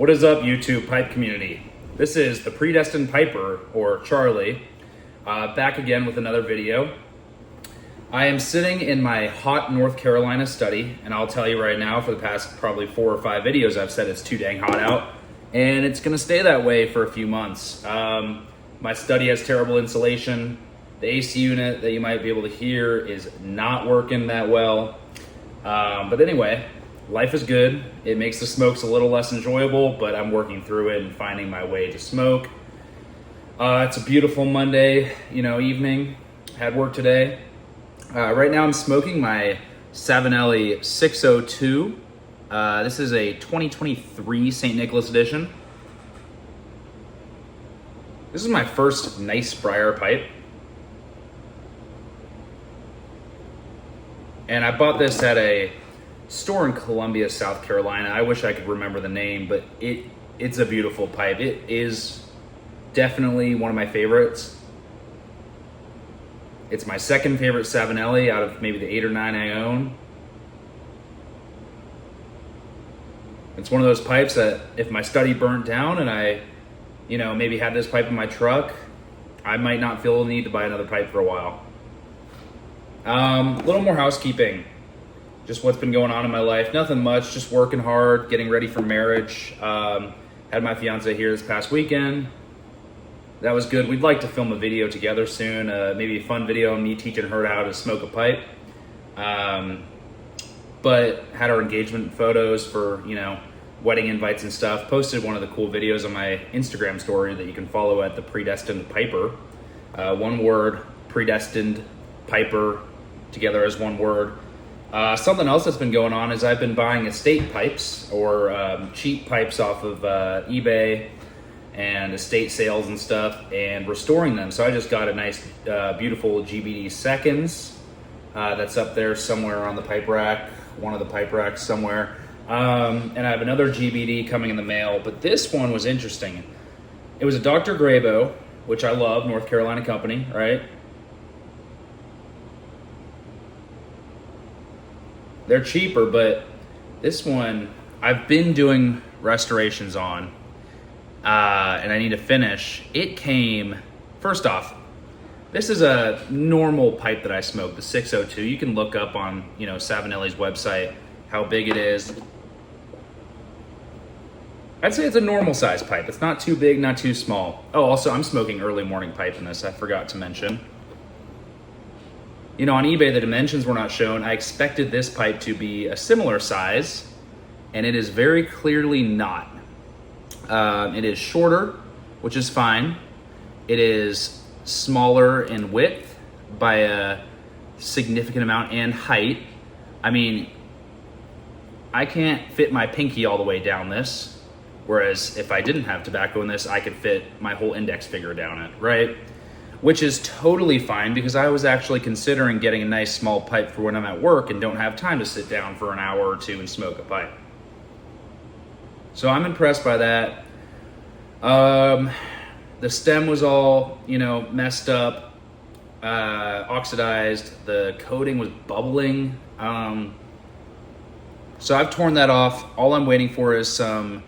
What is up, YouTube pipe community? This is the Predestined Piper, or Charlie, back again with another video. I am sitting in my hot North Carolina study, and I'll tell you right now, for the past probably 4 or 5 videos, I've said it's too dang hot out, and it's gonna stay that way for a few months. My study has terrible insulation. The AC unit that you might be able to hear is not working that well. But anyway, life is good. It makes the smokes a little less enjoyable, but I'm working through it and finding my way to smoke. It's a beautiful Monday, evening. Had work today. Right now I'm smoking my Savinelli 602. This is a 2023 St. Nicholas edition. This is my first nice briar pipe. And I bought this at a store in Columbia, South Carolina. I wish I could remember the name, but it's a beautiful pipe. It is definitely one of my favorites. It's my second favorite Savinelli out of maybe the 8 or 9 I own. It's one of those pipes that if my study burnt down and I, maybe had this pipe in my truck, I might not feel the need to buy another pipe for a while. A little more housekeeping. Just what's been going on in my life. Nothing much, just working hard, getting ready for marriage. Had my fiance here this past weekend. That was good. We'd like to film a video together soon, maybe a fun video on me teaching her how to smoke a pipe. But had our engagement photos for, wedding invites and stuff. Posted one of the cool videos on my Instagram story that you can follow at the Predestined Piper. One word, Predestined Piper, together as one word. Something else that's been going on is I've been buying estate pipes or cheap pipes off of eBay and estate sales and stuff and restoring them. So I just got a nice, beautiful GBD seconds that's up there somewhere on the pipe rack, one of the pipe racks somewhere. And I have another GBD coming in the mail, but this one was interesting. It was a Dr. Grabow, which I love, North Carolina company, right? They're cheaper, but this one I've been doing restorations on, and I need to finish. It came, first off, this is a normal pipe that I smoke, the 602. You can look up on, Savinelli's website how big it is. I'd say it's a normal size pipe. It's not too big, not too small. Oh, also I'm smoking early morning pipe in this, I forgot to mention. On eBay, the dimensions were not shown. I expected this pipe to be a similar size, and it is very clearly not. It is shorter, which is fine. It is smaller in width by a significant amount and height. I mean, I can't fit my pinky all the way down this, whereas if I didn't have tobacco in this, I could fit my whole index finger down it, right? Which is totally fine because I was actually considering getting a nice small pipe for when I'm at work and don't have time to sit down for an hour or two and smoke a pipe. So I'm impressed by that. The stem was all, messed up, oxidized. The coating was bubbling. So I've torn that off. All I'm waiting for is some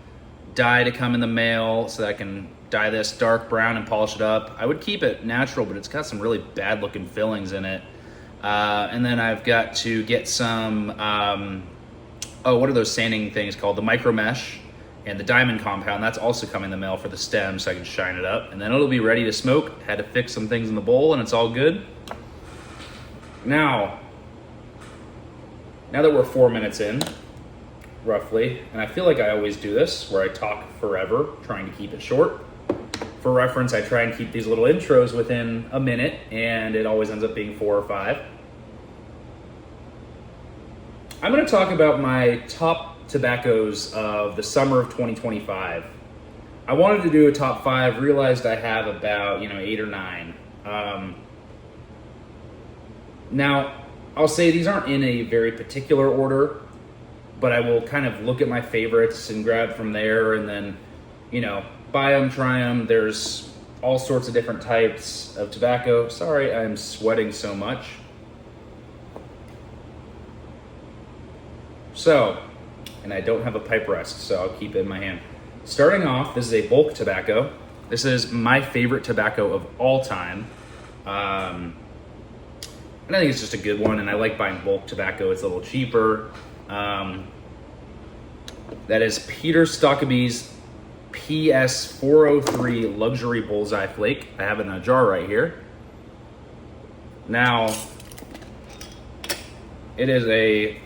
dye to come in the mail so that I can dye this dark brown and polish it up. I would keep it natural, but it's got some really bad looking fillings in it. And then I've got to get some, what are those sanding things called? The micro mesh and the diamond compound. That's also coming in the mail for the stem so I can shine it up. And then it'll be ready to smoke. Had to fix some things in the bowl and it's all good. Now that we're 4 minutes in, roughly, and I feel like I always do this, where I talk forever, trying to keep it short. For reference, I try and keep these little intros within a minute, and it always ends up being 4 or 5. I'm going to talk about my top tobaccos of the summer of 2025. I wanted to do a top 5, realized I have about 8 or 9. Now, I'll say these aren't in a very particular order, but I will kind of look at my favorites and grab from there and then, buy them, try them. There's all sorts of different types of tobacco. Sorry, I'm sweating so much. So, and I don't have a pipe rest, so I'll keep it in my hand. Starting off, this is a bulk tobacco. This is my favorite tobacco of all time. And I think it's just a good one, and I like buying bulk tobacco. It's a little cheaper. That is Peter Stockaby's PS403 Luxury Bullseye Flake. I have it in a jar right here. Now, it is a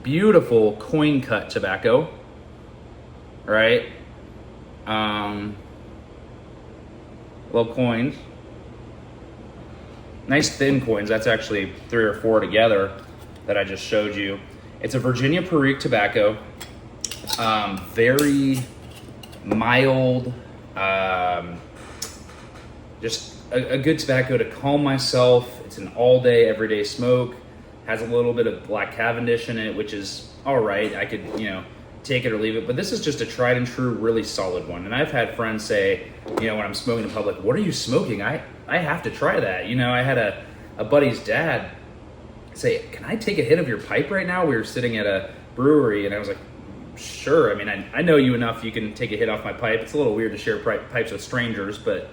beautiful coin cut tobacco, right? Little coins. Nice thin coins. That's actually 3 or 4 together that I just showed you. It's a Virginia Perique tobacco. Very mild. Just a good tobacco to calm myself. It's an all-day, everyday smoke. Has a little bit of Black Cavendish in it, which is all right. I could, take it or leave it. But this is just a tried and true, really solid one. And I've had friends say, when I'm smoking in public, "What are you smoking? I have to try that." I had a buddy's dad say, "Can I take a hit of your pipe right now?" We were sitting at a brewery, and I was like, "Sure. I mean, I know you enough. You can take a hit off my pipe." It's a little weird to share pipes with strangers, but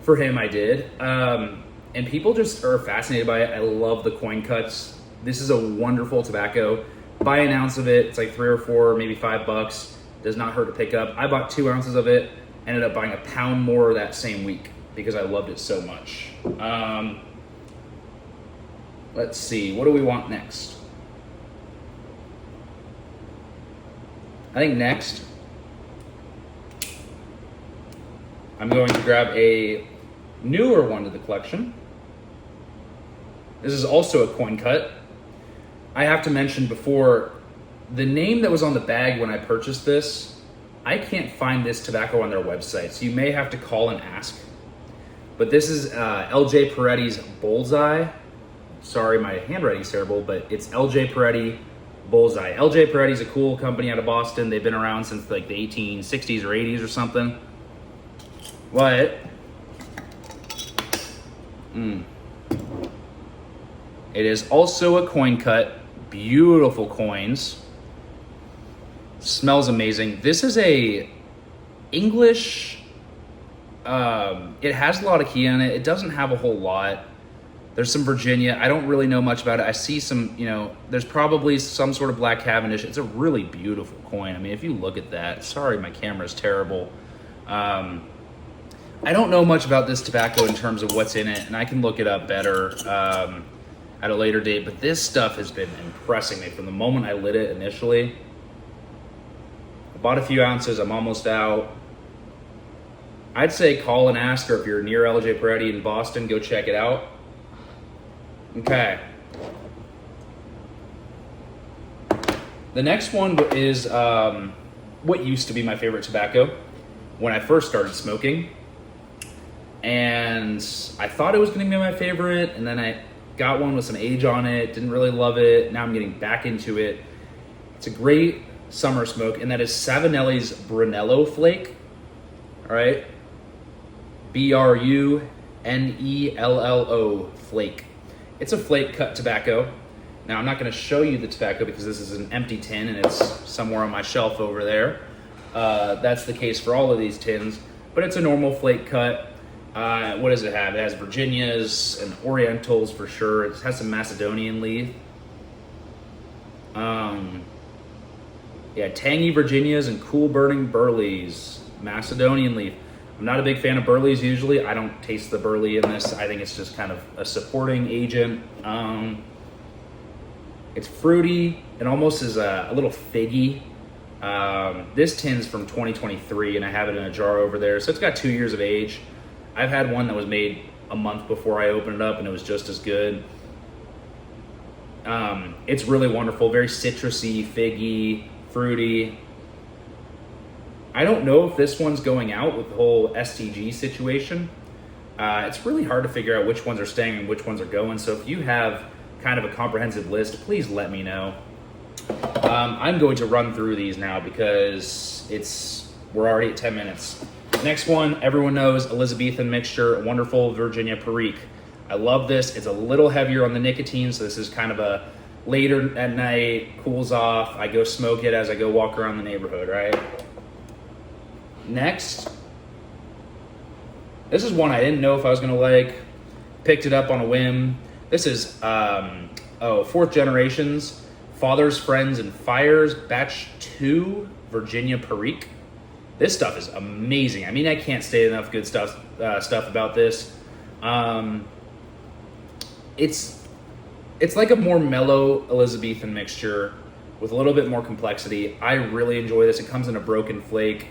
for him, I did. And people just are fascinated by it. I love the coin cuts. This is a wonderful tobacco. Buy an ounce of it. It's like $3 or $4, maybe $5. Does not hurt to pick up. I bought 2 ounces of it. Ended up buying a pound more that same week because I loved it so much. Let's see. What do we want next? I think next, I'm going to grab a newer one to the collection. This is also a coin cut. I have to mention before, the name that was on the bag when I purchased this, I can't find this tobacco on their website, so you may have to call and ask. But this is LJ Peretti's Bullseye. Sorry, my handwriting's terrible, but it's LJ Peretti Bullseye. LJ Peretti's a cool company out of Boston. They've been around since like the 1860s or 80s or something. What? It is also a coin cut. Beautiful coins. Smells amazing. This is a English, it has a lot of key in it. It doesn't have a whole lot. There's some Virginia. I don't really know much about it. I see some, there's probably some sort of Black Cavendish. It's a really beautiful coin. I mean, if you look at that, sorry, my camera's terrible. I don't know much about this tobacco in terms of what's in it, and I can look it up better at a later date, but this stuff has been impressing me from the moment I lit it initially. I bought a few ounces. I'm almost out. I'd say call and ask, or if you're near LJ Peretti in Boston, go check it out. Okay. The next one is what used to be my favorite tobacco when I first started smoking. And I thought it was going to be my favorite, and then I got one with some age on it, didn't really love it. Now I'm getting back into it. It's a great summer smoke, and that is Savinelli's Brunello Flake. All right. Brunello Flake. It's a flake cut tobacco. Now I'm not going to show you the tobacco because this is an empty tin and it's somewhere on my shelf over there. That's the case for all of these tins, but it's a normal flake cut. What does it have? It has Virginias and Orientals for sure. It has some Macedonian leaf. Tangy Virginias and cool burning Burleys. Macedonian leaf. I'm not a big fan of Burleys usually. I don't taste the Burley in this. I think it's just kind of a supporting agent. It's fruity. It almost is a little figgy. This tin's from 2023 and I have it in a jar over there. So it's got 2 years of age. I've had one that was made a month before I opened it up and it was just as good. It's really wonderful, very citrusy, figgy, fruity. I don't know if this one's going out with the whole STG situation. It's really hard to figure out which ones are staying and which ones are going. So if you have kind of a comprehensive list, please let me know. I'm going to run through these now because we're already at 10 minutes. Next one, everyone knows, Elizabethan Mixture, a wonderful Virginia Perique. I love this. It's a little heavier on the nicotine, so this is kind of a later at night, cools off. I go smoke it as I go walk around the neighborhood, right? Next, this is one I didn't know if I was gonna like. Picked it up on a whim. This is Fourth Generations, Fathers, Friends, and Fires, Batch 2, Virginia Perique. This stuff is amazing. I mean, I can't state enough good stuff about this. It's like a more mellow Elizabethan mixture with a little bit more complexity. I really enjoy this. It comes in a broken flake.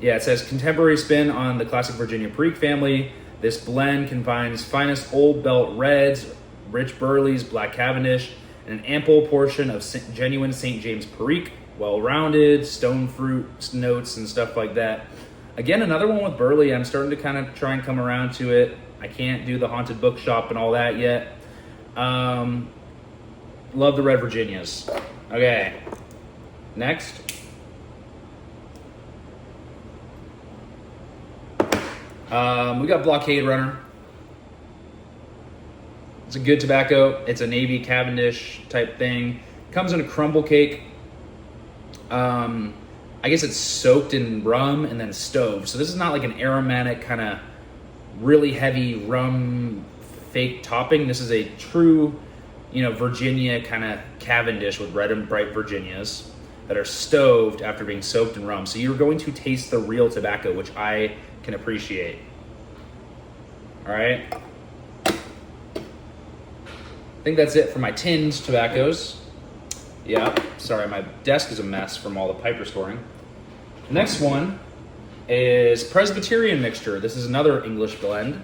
Yeah, it says contemporary spin on the classic Virginia Perique family. This blend combines finest Old Belt reds, rich Burleys, Black Cavendish, and an ample portion of genuine St. James Perique, well-rounded, stone fruit notes and stuff like that. Again, another one with Burley. I'm starting to kind of try and come around to it. I can't do the haunted bookshop and all that yet. Love the Red Virginias. Okay, next. We got Blockade Runner. It's a good tobacco. It's a Navy Cavendish type thing. Comes in a crumble cake. I guess it's soaked in rum and then stoved. So this is not like an aromatic kind of really heavy rum fake topping. This is a true, Virginia kind of Cavendish with red and bright Virginias that are stoved after being soaked in rum. So you're going to taste the real tobacco, which I can appreciate. All right. I think that's it for my tinned tobaccos. Yeah, sorry, my desk is a mess from all the Piper storing. The next one is Presbyterian Mixture. This is another English blend.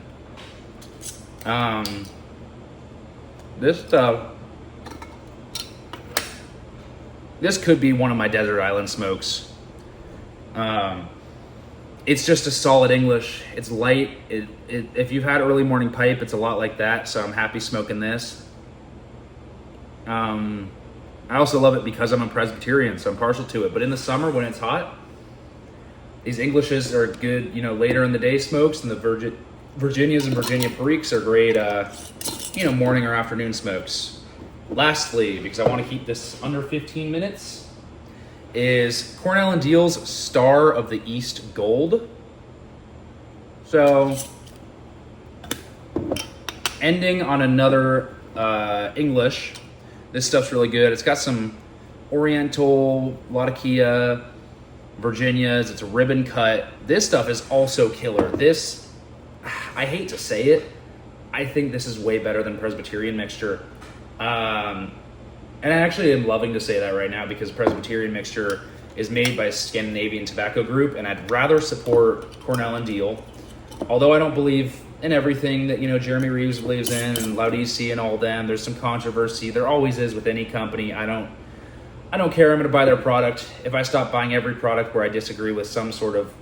This could be one of my desert island smokes. It's just a solid English. It's light. If you've had early morning pipe, it's a lot like that. So I'm happy smoking this. I also love it because I'm a Presbyterian, so I'm partial to it. But in the summer when it's hot, these Englishes are good, later in the day smokes, and the Virginias and Virginia Periques are great, morning or afternoon smokes. Lastly, because I want to keep this under 15 minutes, is Cornell and Deal's Star of the East Gold. So, ending on another English. This stuff's really good. It's got some Oriental, Latakia, Virginias. It's a ribbon cut. This stuff is also killer. This, I hate to say it, I think this is way better than Presbyterian Mixture. And I actually am loving to say that right now because Presbyterian Mixture is made by Scandinavian Tobacco Group, and I'd rather support Cornell and Deal. Although I don't believe in everything that Jeremy Reeves believes in and Laudisi and all them. There's some controversy. There always is with any company. I don't care. I'm going to buy their product. If I stop buying every product where I disagree with some sort of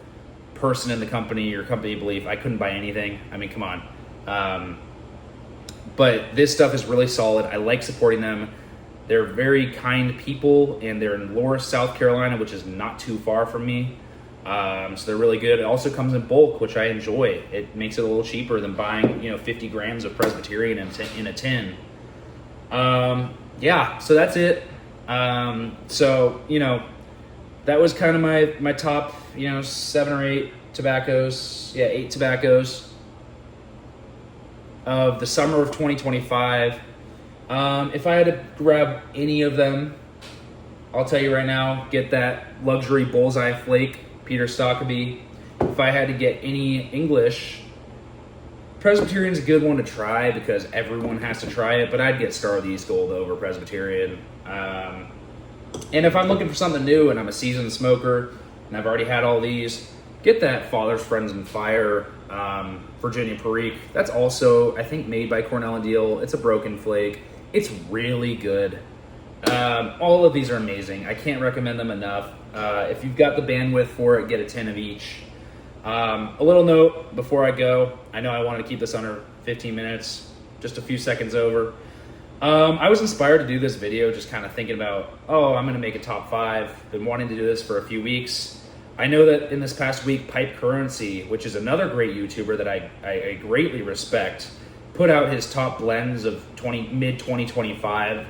person in the company or company belief, I couldn't buy anything. I mean, come on. But this stuff is really solid. I like supporting them. They're very kind people, and they're in Loris, South Carolina, which is not too far from me. So they're really good. It also comes in bulk, which I enjoy. It makes it a little cheaper than buying 50 grams of Presbyterian in a tin. Yeah, so that's it. So that was kind of my top 7 or 8 tobaccos. Yeah, 8 tobaccos of the summer of 2025. If I had to grab any of them, I'll tell you right now, get that luxury Bullseye Flake, Peter Stokkebye. If I had to get any English, Presbyterian's a good one to try because everyone has to try it, but I'd get Star of the East Gold over Presbyterian. And if I'm looking for something new and I'm a seasoned smoker and I've already had all these, get that Fathers, Friends, and Fire Virginia Perique. That's also, I think, made by Cornell and Deal. It's a broken flake. It's really good. All of these are amazing. I can't recommend them enough. If you've got the bandwidth for it, get a 10 of each. A little note before I go. I know I wanted to keep this under 15 minutes, just a few seconds over. I was inspired to do this video just kind of thinking about, I'm going to make a top 5. Been wanting to do this for a few weeks. I know that in this past week, Pipe Currency, which is another great YouTuber that I greatly respect, put out his top blends of mid-2025.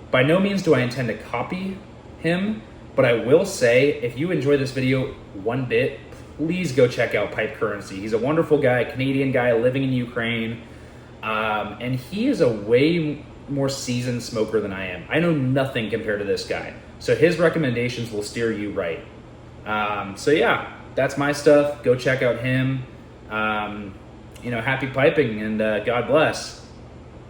By no means do I intend to copy him, But I will say, if you enjoy this video one bit, please go check out Pipe Currency. He's a wonderful guy, a Canadian guy living in Ukraine. And he is a way more seasoned smoker than I am. I know nothing compared to this guy. So his recommendations will steer you right. So yeah, that's my stuff. Go check out him. Happy piping, and God bless.